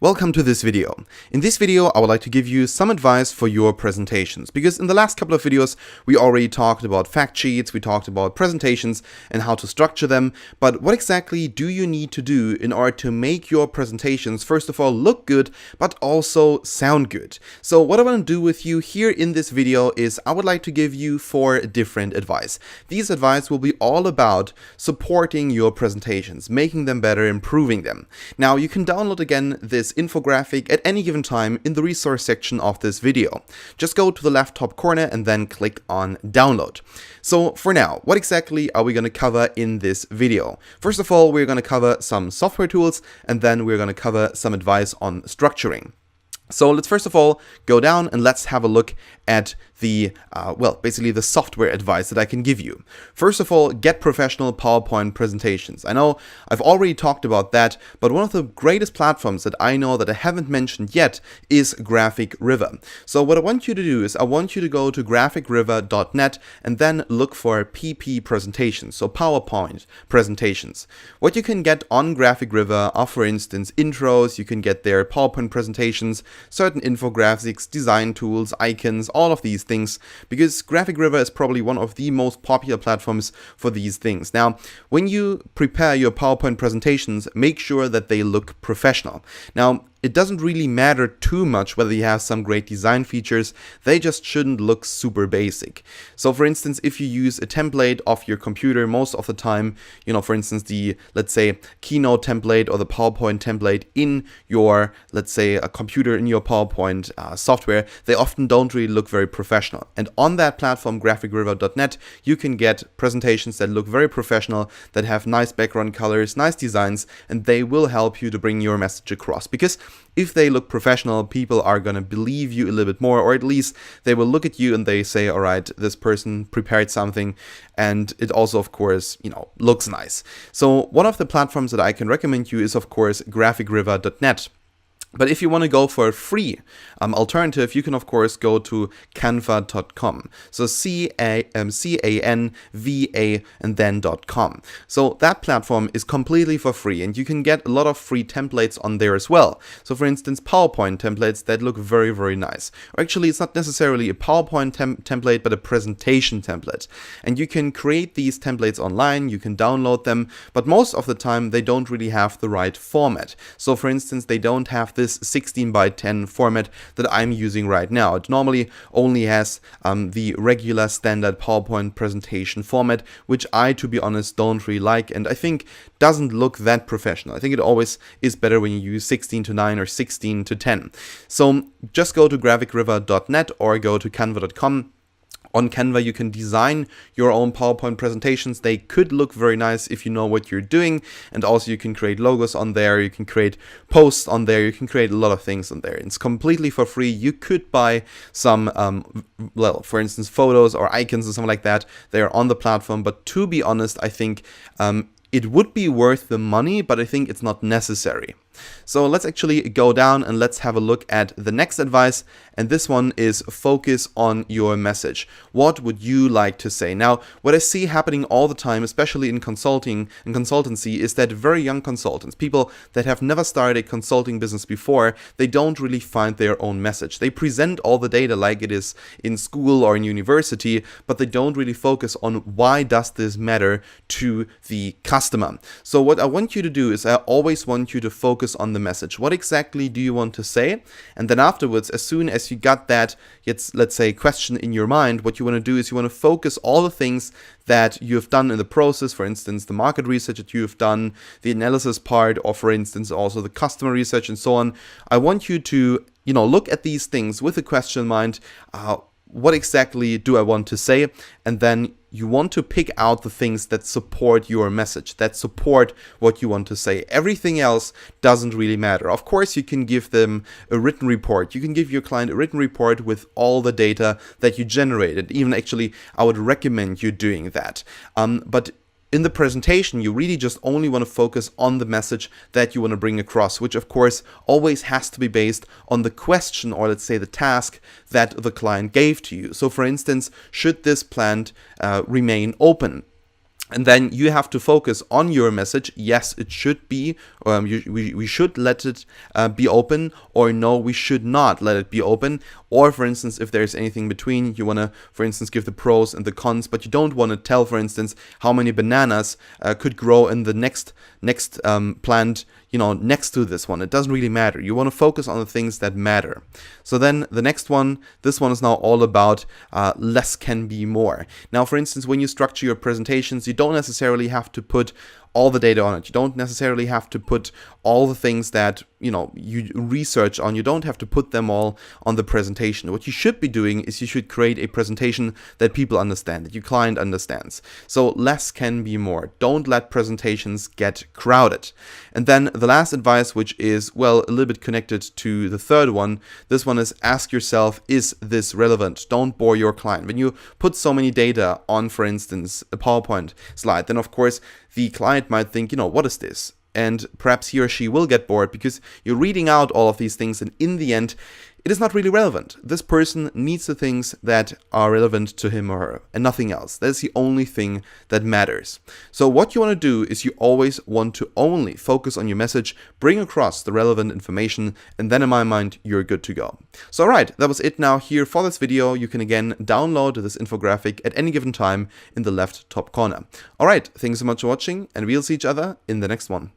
Welcome to this video. In this video, I would like to give you some advice for your presentations, because in the last couple of videos, we already talked about fact sheets, we talked about presentations and how to structure them, but what exactly do you need to do in order to make your presentations, first of all, look good, but also sound good? So what I want to do with you here in this video is I would like to give you 4 different advice. These advice will be all about supporting your presentations, making them better, improving them. Now, you can download again this infographic at any given time in the resource section of this video. Just go to the left top corner and then click on download. So for now, what exactly are we going to cover in this video? First of all, we're going to cover some software tools, and then we're going to cover some advice on structuring. So let's first of all go down and let's have a look at the, basically the software advice that I can give you. First of all, get professional PowerPoint presentations. I know I've already talked about that, but one of the greatest platforms that I know that I haven't mentioned yet is Graphic River. So what I want you to do is I want you to go to graphicriver.net and then look for PP presentations, so PowerPoint presentations. What you can get on Graphic River are, for instance, intros. You can get their PowerPoint presentations, certain infographics, design tools, icons, all of these things, because Graphic River is probably one of the most popular platforms for these things. Now, when you prepare your PowerPoint presentations, make sure that they look professional. Now, it doesn't really matter too much whether you have some great design features, they just shouldn't look super basic. So for instance, if you use a template off your computer most of the time, for instance, the, let's say, Keynote template or the PowerPoint template in your, let's say, a computer in your PowerPoint software, they often don't really look very professional. And on that platform, graphicriver.net, you can get presentations that look very professional, that have nice background colors, nice designs, and they will help you to bring your message across. Because if they look professional, people are going to believe you a little bit more, or at least they will look at you and they say, all right, this person prepared something, and it also, of course, looks nice. So one of the platforms that I can recommend you is, of course, graphicriver.net. But if you want to go for a free alternative, you can of course go to canva.com. So CANVA and then .com. So that platform is completely for free, and you can get a lot of free templates on there as well. So for instance, PowerPoint templates that look very, very nice. Or actually, it's not necessarily a PowerPoint template, but a presentation template. And you can create these templates online, you can download them, but most of the time they don't really have the right format. So for instance, they don't have this 16 by 10 format that I'm using right now. It normally only has the regular standard PowerPoint presentation format, which I, to be honest, don't really like, and I think doesn't look that professional. I think it always is better when you use 16:9 or 16:10. So just go to graphicriver.net or go to canva.com. On Canva, you can design your own PowerPoint presentations. They could look very nice if you know what you're doing. And also you can create logos on there. You can create posts on there. You can create a lot of things on there. It's completely for free. You could buy some, for instance, photos or icons or something like that. They are on the platform. But to be honest, I think it would be worth the money, but I think it's not necessary. So let's actually go down and let's have a look at the next advice. And this one is focus on your message. What would you like to say? Now, what I see happening all the time, especially in consulting and consultancy, is that very young consultants, people that have never started a consulting business before, they don't really find their own message. They present all the data like it is in school or in university, but they don't really focus on why does this matter to the customer. So what I want you to do is I always want you to focus on the message. What exactly do you want to say? And then afterwards, as soon as you got that, let's say, question in your mind, what you want to do is you want to focus all the things that you have done in the process, for instance, the market research that you have done, the analysis part, or for instance, also the customer research and so on. I want you to, look at these things with a question in mind. What exactly do I want to say? And then you want to pick out the things that support your message, that support what you want to say. Everything else doesn't really matter. Of course, you can give them a written report. You can give your client a written report with all the data that you generated. Even actually, I would recommend you doing that. But in the presentation, you really just only want to focus on the message that you want to bring across, which of course always has to be based on the question, or let's say the task that the client gave to you. So for instance, should this plant remain open? And then you have to focus on your message. Yes, it should be, we should let it be open, or no, we should not let it be open. Or for instance, if there's anything between, you want to, for instance, give the pros and the cons, but you don't want to tell, for instance, how many bananas could grow in the next plant, next to this one. It doesn't really matter. You want to focus on the things that matter. So then the next one, this one is now all about less can be more. Now, for instance, when you structure your presentations, you don't necessarily have to put all the data on it. You don't necessarily have to put all the things that you research on. You don't have to put them all on the presentation. What you should be doing is you should create a presentation that people understand, that your client understands. So less can be more. Don't let presentations get crowded. And then the last advice, which is, well, a little bit connected to the third one, this one is ask yourself, is this relevant? Don't bore your client. When you put so many data on, for instance, a PowerPoint slide, then of course the client might think, what is this? And perhaps he or she will get bored because you're reading out all of these things, and in the end, it is not really relevant. This person needs the things that are relevant to him or her and nothing else. That's the only thing that matters. So what you want to do is you always want to only focus on your message, bring across the relevant information, and then in my mind, you're good to go. So alright, that was it now here for this video. You can again download this infographic at any given time in the left top corner. Alright, thanks so much for watching, and we'll see each other in the next one.